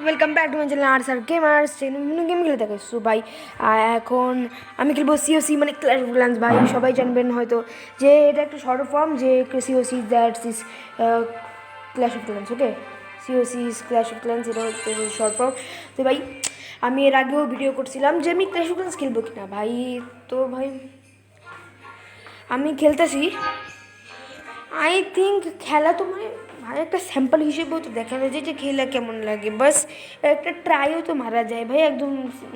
Welcome back to my channel arts আর gamers game খেলে থাকে। সো ভাই এখন আমি খেলবো সিওসি মানে ক্ল্যাশ অফ ক্ল্যান্স। ভাই সবাই জানবেন হয়তো যে এটা একটা শর্ট ফর্ম যে COC that's is clash of clans. Okay, COC is clash of clans, এটা হচ্ছে শর্ট ফর্ম। তো ভাই আমি এর আগেও ভিডিও করছিলাম যে আমি ক্ল্যাশ অফ ক্ল্যান্স খেলবো কিনা ভাই। তো ভাই আমি খেলতেছি। আই থিঙ্ক খেলা তো মানে ভাই একটা স্যাম্পল হিসেবেও তো দেখানো যায় যে খেলা কেমন লাগে, বাস একটা ট্রাইও তো মারা যায় ভাই। একদম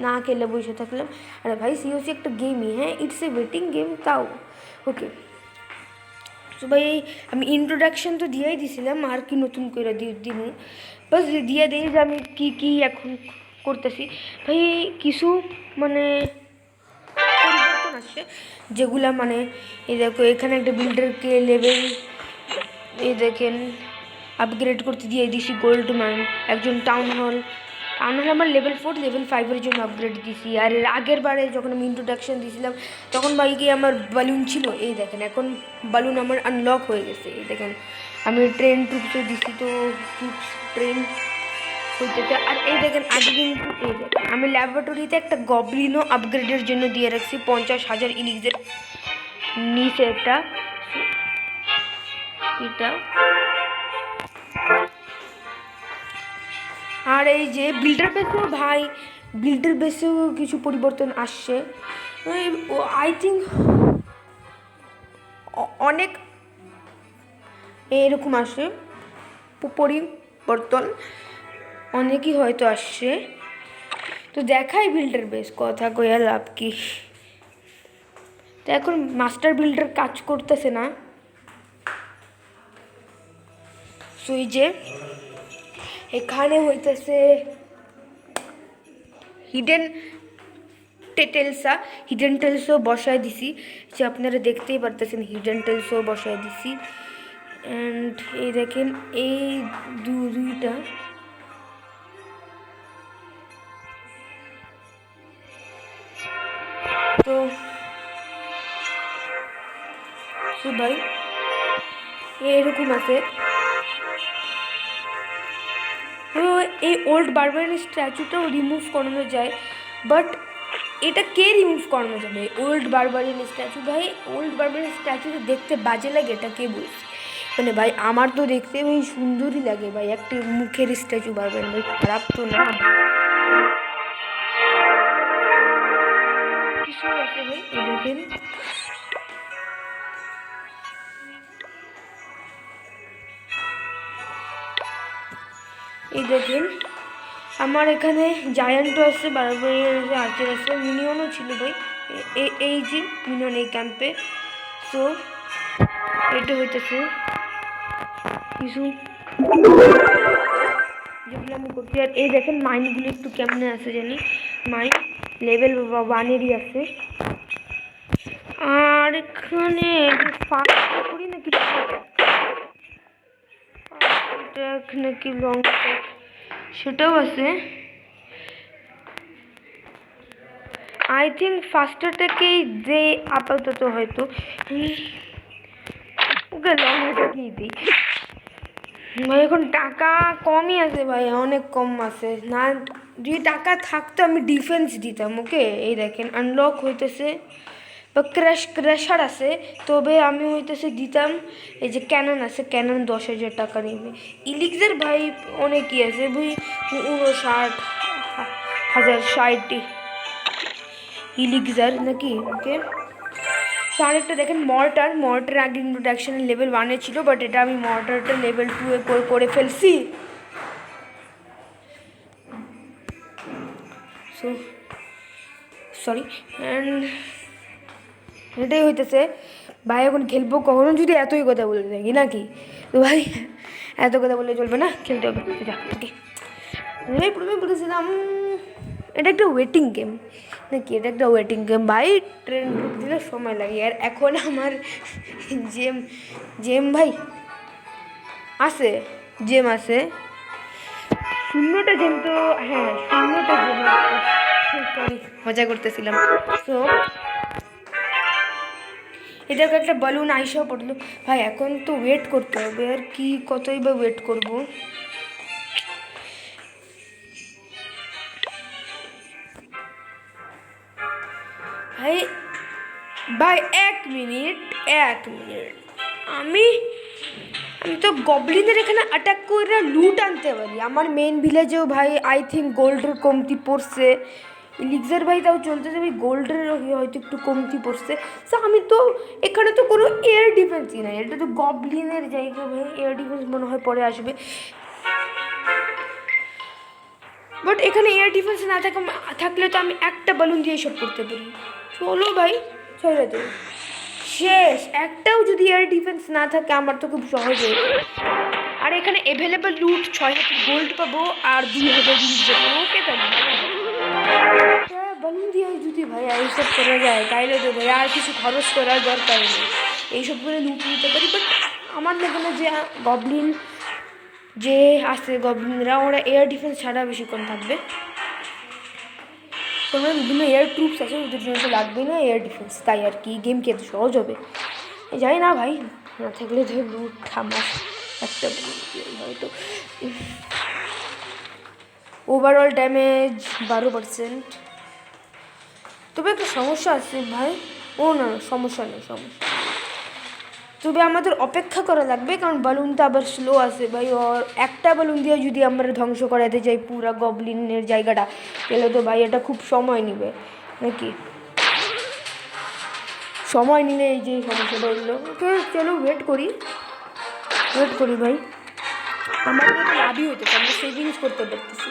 না খেলে বসে থাকলাম। আরে ভাই সিওসি একটা গেমই, হ্যাঁ ইটস এ ওয়েটিং গেম তাও। ওকে, তো ভাই আমি ইন্ট্রোডাকশন তো দিয়েই দিছিলাম, আর কি নতুন করে দিব বাস দিয়ে দিই যে আমি কী কী এখন করতেছি। ভাই কিছু মানে পরিবর্তন আসছে যেগুলা মানে এই দেখো এখানে একটা বিল্ডারকে লেভেল এই দেখেন আপগ্রেড করতে দিয়ে দিছি গোল্ড ম্যান, একজন টাউন হল আমার লেভেল 4 লেভেল 5-এর জন্য আপগ্রেড দিছি। আর এর আগের বারে যখন আমি ইন্ট্রোডাকশন দিয়েছিলাম তখন বাইকে আমার বালুন ছিল, এই দেখেন এখন বালুন আমার আনলক হয়ে গেছে। এই দেখেন আমি ট্রেন ট্রুপসও দিছি, তো ট্রুপস ট্রেন হইতেছে। আর এই দেখেন আগে কিন্তু এই দেখেন আমি ল্যাবরেটরিতে একটা গবলিনও আপগ্রেডের জন্য দিয়ে রাখছি 50,000 ইলিক্সের নিচে একটা এটা। আর এই যে বিল্ডার বেসেও ভাই বিল্ডার বেসেও কিছু পরিবর্তন আসছে। আই থিঙ্ক অনেক এরকম আসে পরিবর্তন, অনেকই হয়তো আসছে। তো দেখাই বিল্ডার বেস কথা কইয়া লাভ কি। তো এখন মাস্টার বিল্ডার কাজ করতেছে না। সো এই যে এখানে হইতেছে হিডেন টেলসও বসায় দিছি, যে আপনারা দেখতেই পারতেছেন হিডেন টেলসও বসায় দিছি। অ্যান্ড এই দেখেন এই দুইটা তো ভাই এরকম আছে। এই ওল্ড বারবারিয়ান স্ট্যাচুটাও রিমুভ করানো যায়, বাট এটা কে রিমুভ করানো যাবে? ওল্ড বারবারিয়ান স্ট্যাচু ভাই, ওল্ড বারবারিয়ান স্ট্যাচুটা দেখতে বাজে লাগে এটা কে বলছে? মানে ভাই আমার তো দেখতে ভাই সুন্দরই লাগে ভাই, একটা মুখের স্ট্যাচু বারবারিয়ান ভাই, খারাপ তো না। কিছু আছে ভাই এই দেখেন এই দেখেন আমার এখানে জায়ান্টও আছে, বারবারিয়ান আছে, আর্চার আছে, মিনিয়নও ছিল ভাই। এই যে মিনিয়ন এই ক্যাম্পে। সো এটা হইতেছে কিছু যেগুলো আমি করছি। আর এই দেখেন মাইনগুলো একটু কেমনে আছে জানি, মাইন লেভেল 1-এরই আছে। আর এখানে ফাঁকা করি নাকি নাকি লং ট্যাক সেটাও আছে। আই থিঙ্ক ফার্স্টটাকেই যে আপাতত হয়তো ওকে লং ট্যাকই দিই ভাই। এখন টাকা কমই আছে ভাই, অনেক কম আছে না। যদি টাকা থাকতো আমি ডিফেন্স দিতাম। ওকে এই দেখেন আনলক হইতেছে বা ক্র্যাশার আছে, তবে আমি হইতেছে দিতাম এই যে ক্যানন আছে, ক্যানন 10,000 টাকা নেবে। ইলিক্সের ভাই অনেকই আছে ভাই, 59,060 ইলিক্সার নাকি। ওকে, তো আরেকটা দেখেন মর্টার আগে ইন্ট্রোডাকশন লেভেল 1-এ ছিল, বাট এটা আমি মর্টারটা লেভেল 2-এ করে ফেলছি। So sorry. অ্যান্ড এটাই হইতেছে ভাই, এখন খেলবো কখনো যদি এতই কথা বলে থাকি নাকি। তো ভাই এত কথা বললে চলবে না, খেলতে হবে। যা ওকে, প্রথমে বলেছিলাম এটা একটা ওয়েটিং গেম নাকি, এটা একটা ওয়েটিং গেম ভাই। ট্রেন দিলে সময় লাগে। আর এখন আমার জেম ভাই আছে, জেম আছে 0টা জেম। তো হ্যাঁ 0টা জেম, সরি মজা করতেছিলাম। তো এটাকে একটা বালুন আইসাও পড়লো ভাই। এখন তো ওয়েট করতে হবে, আর কি কতই বা ওয়েট করবো। ভাই ভাই 1 মিনিট, 1 মিনিট। আমি আমি তো গবলিনের এখানে অ্যাটাক করে লুট আনতে পারি। আমার মেন ভিলেজেও ভাই আই থিঙ্ক গোল্ডের কমতি পড়ছে। ইলিক্সার ভাই তাও চলতে যাবে, গোল্ডের হয়তো একটু কমতি পড়ছে। সো আমি তো এখানে তো কোনো এয়ার ডিফেন্সই নাই, এটা তো গবলিনের জায়গা ভাই, এয়ার ডিফেন্স মনে হয় পরে আসবে। বাট এখানে এয়ার ডিফেন্স না থাকলে তো আমি একটা বালুন দিয়ে সব করতে পারি। চলো ভাই চলে তো শেষ, একটাও যদি এয়ার ডিফেন্স না থাকে আমার তো খুব সহজ হয়ে যাবে। আর এখানে অ্যাভেলেবল লুট 6,000 গোল্ড পাবো আর 2,000 যাবো। ওকে তাহলে বালুন দিয়ে যদি ভাই এইসব করা যায় তাইলে তো ভাই আর কিছু খরচ করার দরকার নেই, এইসব করে লুট নিতে পারি। বাট আমার লাগে না যে গবলিন যে আছে, গবলিনরা ওরা এয়ার ডিফেন্স ছাড়া বেশিক্ষণ থাকবে। তোমরা বিভিন্ন এয়ার ট্রুপস আছে, ওদের জন্য তো লাগবে না এয়ার ডিফেন্স, তাই আর কি গেম কি এত সহজ হবে? যাই না ভাই, না থাকলে তো লুট আমার একটা হয়তো। Overall damage 12%। তবে একটা সমস্যা আছে ভাই। ও না, সমস্যা নেই, সমস্যা। তবে আমাদের অপেক্ষা করা লাগবে, কারণ বালুনটা আবার স্লো আছে ভাই। ওর একটা বালুন দিয়ে যদি আমরা ধ্বংস করাতে যাই পুরো গবলিনের জায়গাটা, তাহলে তো ভাই এটা খুব সময় নেবে নাকি? সময় নিলে এই যে সমস্যাটা হলো। ওকে চলো ওয়েট করি ভাই। আমার তো লাভই হতো, আমরা সেভিংস করতে পারতেছি।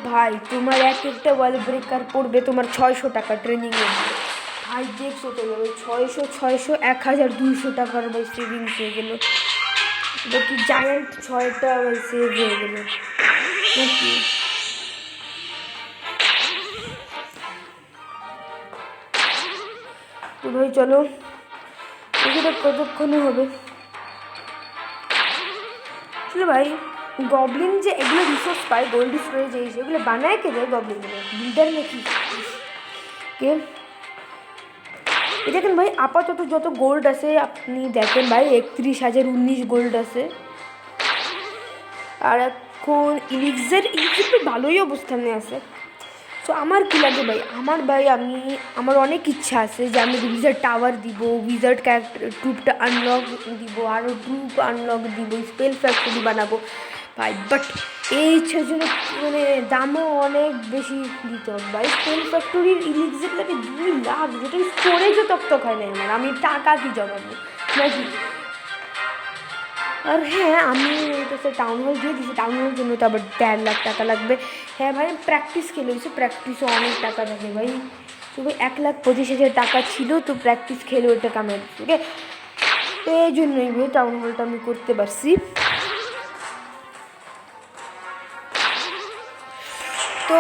ভাই তোমার একটা ওয়াল ব্রেকার পড়বে তোমার 600 টাকা ট্রেনিংয়ে দিয়ে। ভাই দেখছো তো ভাই 600 1,200 টাকার ভাই সেভিংস হয়ে গেলো। দেখি জায়ান্ট 6টা ভাই সেভ হয়ে গেলো নাকি? তো ভাই চলো, এগুলো কতক্ষণে হবে? চলো ভাই, গবলিন যে এগুলো রিসোর্স পায়, গোল্ড স্টোরেজ এই যেগুলো বানায় কে দেয়? গবলিন বিল্ডার নাকি কে? দেখেন ভাই আপাতত যত গোল্ড আছে আপনি দেখেন ভাই 31,019 গোল্ড আছে। আর এখন ইলিক্সার ভালোই অবস্থানে আছে। সো আমার কী লাগে ভাই, আমার অনেক ইচ্ছা আছে যে আমি উইজার্ড টাওয়ার দিব, উইজার্ড ক্যারেক্টার ট্রুপটা আনলক দিব, আরও ট্রুপ আনলক দিব, স্পেল ফ্যাক্টরি বানাবো ভাই। বাট এই ইচ্ছার জন্য মানে দামও অনেক বেশি দিতে হবে ভাই। স্পেল ফ্যাক্টরির ইলিক্সার লাগে 2 লাখ, যেটা স্টোরেজও তক্তক হয় না আমার। আমি টাকা কি জমাবো নাকি? আর হ্যাঁ, আমি তো টাউন হল দিয়ে দিয়েছি, টাউন হলের জন্য তো আবার 1.5 লাখ টাকা লাগবে। হ্যাঁ ভাই, প্র্যাকটিস খেলেছি, প্র্যাকটিসও অনেক টাকা থাকে ভাই। তবে 1,25,000 টাকা ছিল, তো প্র্যাকটিস খেলে ওইটা কামাই দিচ্ছি। ওকে, তো এই জন্যই ভাই টাউন হলটা আমি করতে পারছি। তো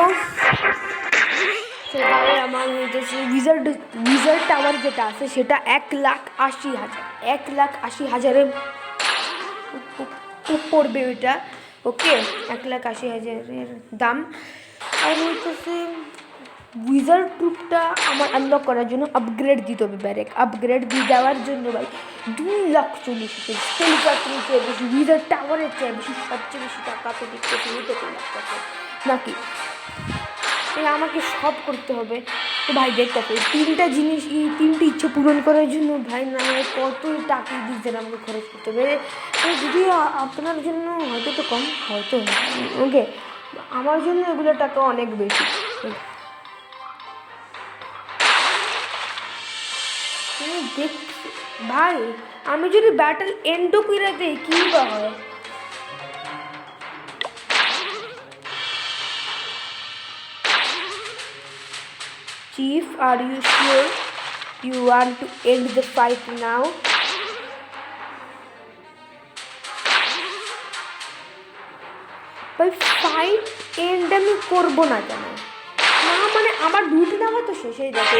সেটাই আমার হয়েছে উইজার্ড টাওয়ার যেটা আছে সেটা 1,80,000, 1,80,000-এর পড়বে ওইটা। ওকে, 1,80,000-এর দাম। আর হইতেছে উইজার্ড ট্রুপটা আমার আনলক করার জন্য আপগ্রেড দিতে হবে, ব্যারেক আপগ্রেড দিয়ে দেওয়ার জন্য ভাই 2,40,000। স্পেল ফ্যাক্টরির চেয়ে বেশি, উইজার্ড টাওয়ারের চেয়ে বেশি, সবচেয়ে বেশি টাকা তো দিতে 2,00,000 নাকি? আমাকে সব করতে হবে। তো ভাই দেখতে পাই 3টা জিনিস, এই 3টি ইচ্ছে পূরণ করার জন্য ভাই না কতই টাকা দিচ্ছেন আমাকে খরচ করতে হবে। যদিও আপনার জন্য হয়তো তো কম, হয়তো ওকে, আমার জন্য এগুলো টাকা অনেক বেশি। দেখ ভাই, আমি যদি ব্যাটেল এন্ডও করে দিই কী বা হয়? Chief, are you sure you want to end the fight now? ভাই ফাইট এন্ড আমি করবো না কেন? না মানে আমার ডিউটি নেওয়া তো শেষ হয়ে যাবে।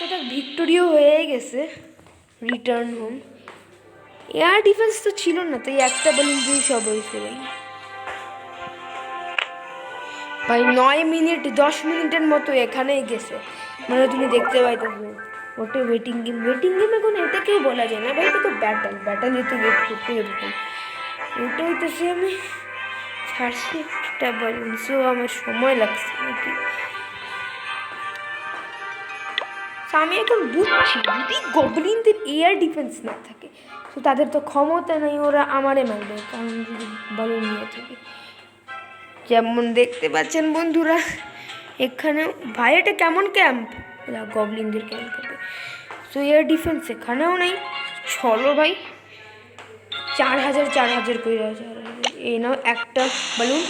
এটা ভিক্টোরিও হয়ে গেছে, রিটার্ন হোম। এয়ার ডিফেন্স তো ছিল না, তাই একটা বলুন দিয়ে সব হয়েছে ভাই। ভাই 9 মিনিট 10 মিনিটের মতো এখানেই গেছে, মানে তুমি দেখতে পাইতেছো। ওটা ওয়েটিং গেম এখন এটা কেউ বলা যায় না ভাই, এটা তো ব্যাটালে তো ওয়েট করতে হবে ভাই। ওটা হইতেছে আমি ছাড়ছি একটা বলুন, সো আমার সময় লাগছে নাকি? তো আমি এখন বুঝছি যদি গবলিনদের এয়ার ডিফেন্স না থাকে তো তাদের তো ক্ষমতা নেই, ওরা আমারে মারবে কারণ যদি বালুন নিয়ে থাকে। যেমন দেখতে পাচ্ছেন বন্ধুরা এখানে ভাই এটা কেমন ক্যাম্প, গবলিনদের ক্যাম্প হবে। তো এয়ার ডিফেন্স এখানেও নেই। চলো ভাই 4000 4000 করে 4000 এই নাও একটা বালুন,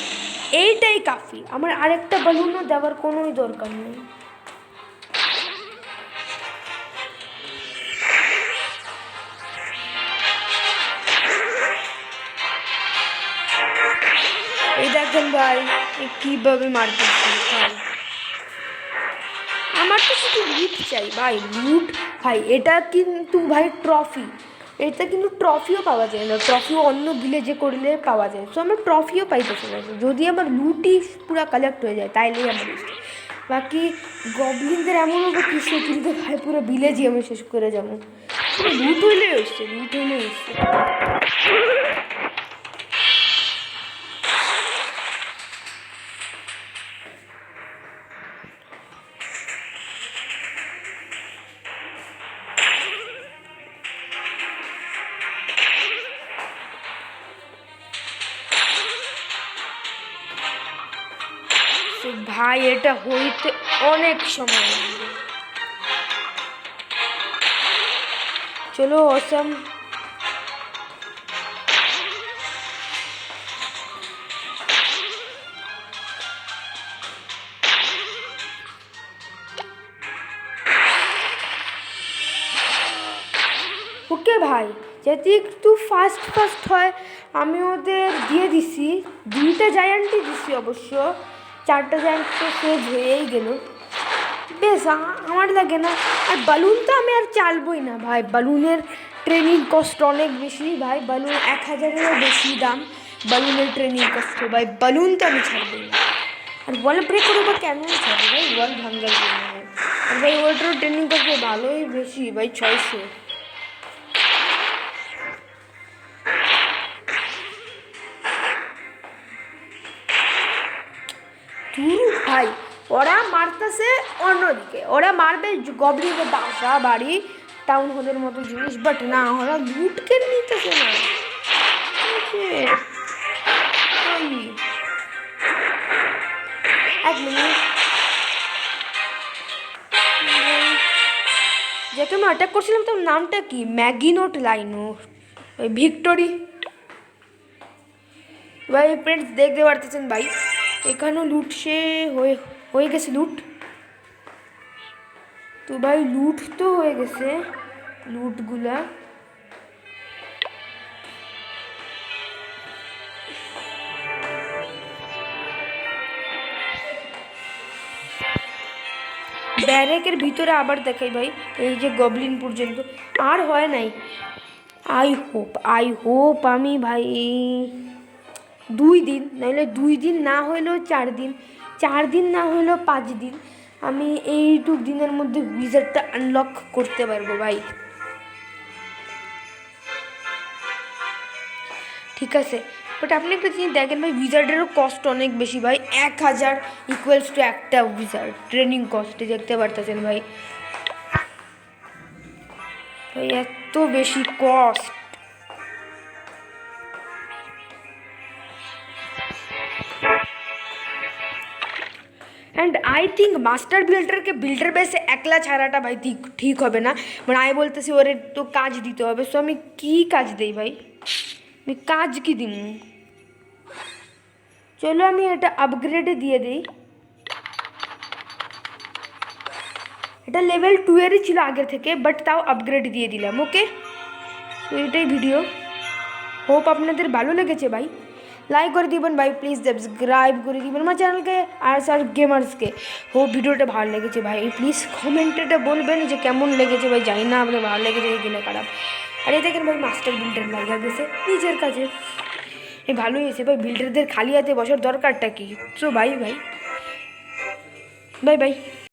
এইটাই কাফি, আমার আরেকটা বালুনও দেওয়ার কোনোই দরকার নেই। এই দেখেন ভাই কীভাবে মারতেছি ভাই, আমার তো শুধু লুট চাই ভাই, লুট ভাই। এটা কিন্তু ভাই ট্রফি, এটা কিন্তু ট্রফিও পাওয়া যায় না, ট্রফিও অন্য ভিলেজে করলে পাওয়া যায়। তো আমার ট্রফিও পাইতেছে না, যদি আমার লুটই পুরো কালেক্ট হয়ে যায় তাইলেই আমার বাকি গবলিনদের এমন হবে কিছু কিন্তু ভাই পুরো ভিলেজই আমি শেষ করে যাবো। লুট হইলে এসছে, লুট হইলে এসছে। ভাই এটা হইতে অনেক সময় লাগবে। চলো অসম ওকে ভাই, যদি একটু ফাস্ট ফাস্ট হয় আমি ওদের দিয়ে দিছি, 2টা জায়ান্টই দিছি অবশ্য, 4টা জায়ান্ট তো শেষ হয়েই গেল, বেশ আমার লাগে না। আর বালুন তো আমি আর চালবই না ভাই, বালুনের ট্রেনিং কস্ট অনেক বেশি ভাই, বালুন 1000-এরও বেশি দাম বালুনের ট্রেনিং কস্ট ভাই, বালুন তো আমি ছাড়বই না। আর বল ব্রেক করবো বা কেন ছাড়বো ভাই, বল ভাঙ্গার জন্য। আর ভাই ওটারও ট্রেনিং কস্ট ভালোই বেশি ভাই, 600। ভাই ওরা মারতেছে অন্যদিকে, ওরা মারবে গবলিনের বাসা বাড়ি টাউন হলের মতো জিনিস, বাট না ওরা লুটকে নিতেছে না। এক মিনিট, যাকে আমি অ্যাটাক করছিলাম তার নামটা কি, ম্যাগিনোট লাইনো, ভিক্টোরি ভাই। ফ্রেন্ডস দেখতে পারতেছেন ভাই এখানেও লুট সে হয়ে গেছে লুট, তো ভাই লুট তো হয়ে গেছে, লুটগুলা ব্যারেকের ভিতরে আবার দেখাই ভাই, এই যে গবলিন পর্যন্ত আর হয় নাই। আই হোপ আমি ভাই 2 দিন, নাহলে 2 দিন না হইলেও 4 দিন, 4 দিন না হইলেও 5 দিন আমি এইটুক দিনের মধ্যে উইজার্ডটা আনলক করতে পারবো ভাই। ঠিক আছে, বাট আপনি একটা জিনিস দেখেন ভাই, উইজার্ডেরও কস্ট অনেক বেশি ভাই, 1000 ইকুয়ালস টু একটা উইজার্ড ট্রেনিং কস্টে দেখতে পারতেছেন ভাই, ভাই এত বেশি cost. And I think master বিল্ডারকে বিল্ডার বেসে একলা ছাড়াটা ভাই ঠিক হবে না, মানে আমি বলতেছি ওরে তো কাজ দিতে হবে। সো আমি কী কাজ দিই ভাই, আমি কাজ কি দিই, চলো আমি এটা আপগ্রেডে দিয়ে দিই। এটা লেভেল 2-এরই ছিল আগে থেকে, বাট তাও আপগ্রেড দিয়ে দিলাম। ওকে, তো এটাই ভিডিও, হোপ আপনাদের ভালো লেগেছে ভাই, লাইক করে দিবেন ভাই, প্লিজ সাবস্ক্রাইব করে দিবেন আমার চ্যানেলকে আর স্যার গেমার্সকে। হোপ ভিডিওটা ভালো লেগেছে ভাই, প্লিজ কমেন্টে বলবেন যে কেমন লেগেছে ভাই, জানি না আপনার ভালো লেগেছে কিনা খারাপ। আর এই দেখেন ভাই মাস্টার বিল্ডার লাগা গেছে নিজের কাছে, এই ভালোই হয়েছে ভাই, বিল্ডারদের খালি হাতে বসার দরকারটা কি। So bye bye bye bye.